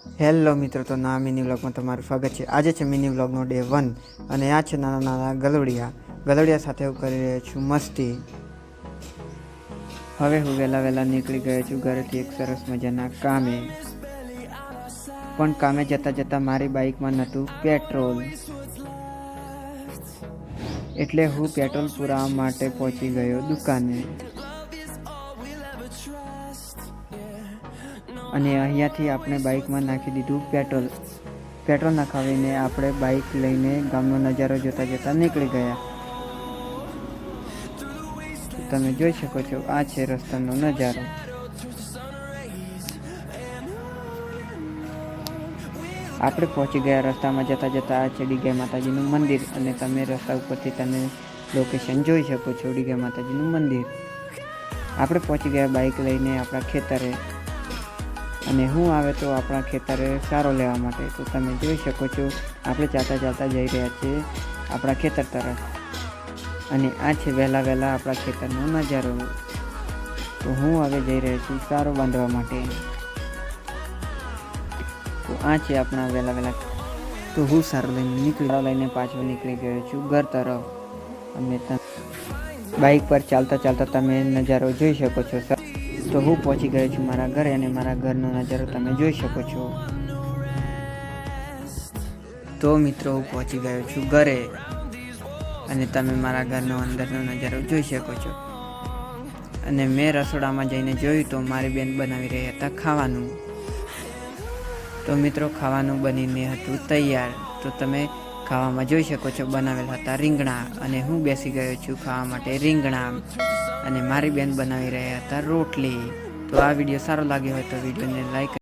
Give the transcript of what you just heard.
Hello મિત્રો, તો ના મિની વ્લોગમાં તમારું સ્વાગત છે। આજે છે મિની વ્લોગનો ડે 1 અને આ છે નાના નાના ગલોડિયા સાથે હું કરી રહ્યો છું મસ્તી। હવે હું વહેલા નીકળી ગયો છું ઘરેથી એક સરસ મજાના કામે, પણ કામે જતાં જતાં મારી બાઇકમાં નહોતું પેટ્રોલ, એટલે હું પેટ્રોલ પુરાવવા માટે પહોંચી ગયો દુકાને। અને અહીંયાથી આપણે બાઇકમાં નાખી દીધું પેટ્રોલ નાખાવીને આપણે બાઇક લઈને ગામનો નજારો જોતા જોતા નીકળી ગયા। તમે જોઈ શકો છો, આ છે રસ્તાનો નજારો। આપણે પહોંચી ગયા। રસ્તામાં જતા જતા આ છે ડીગા માતાજીનું મંદિર, અને તમે રસ્તા ઉપરથી તમે લોકેશન જોઈ શકો છો ડીગા માતાજીનું મંદિર। આપણે પહોંચી ગયા બાઇક લઈને આપણા ખેતરે, અને હું આવે તો આપણા ખેતરે સારો લેવા માટે। તો તમે જોઈ શકો છો, આપણે ચાલતા જઈ રહ્યા છીએ આપણા ખેતર તરફ, અને આ છે વહેલા આપણા ખેતરનો નજારો। તો હું હવે જઈ રહ્યો છું સારો બાંધવા માટે। તો આ છે આપણા વહેલા તો હું સારો લઈને પાછો નીકળી ગયો છું ઘર તરફ, અને બાઇક પર ચાલતા તમે નજારો જોઈ શકો છો। તો હું પહોંચી ગયો છું મારા ઘરે, અને મારા ઘરનો નજારો તમે જોઈ શકો છો। તો મિત્રો, હું પહોંચી ગયો છું ઘરે, અને તમે મારા ઘરનો અંદરનો નજારો જોઈ શકો છો। અને મેં રસોડામાં જઈને જોયું તો મારી બેન બનાવી રહ્યા હતા ખાવાનું। તો મિત્રો, ખાવાનું બનીને હતું તૈયાર। તો તમે ખાવામાં જોઈ શકો છો, બનાવેલ હતા રીંગણા, અને હું બેસી ગયો છું ખાવા માટે રીંગણા, અને મારી બેન બનાવી રહ્યા હતા રોટલી। તો આ વિડીયો સારો લાગ્યો હોય તો વિડીયોને લાઈક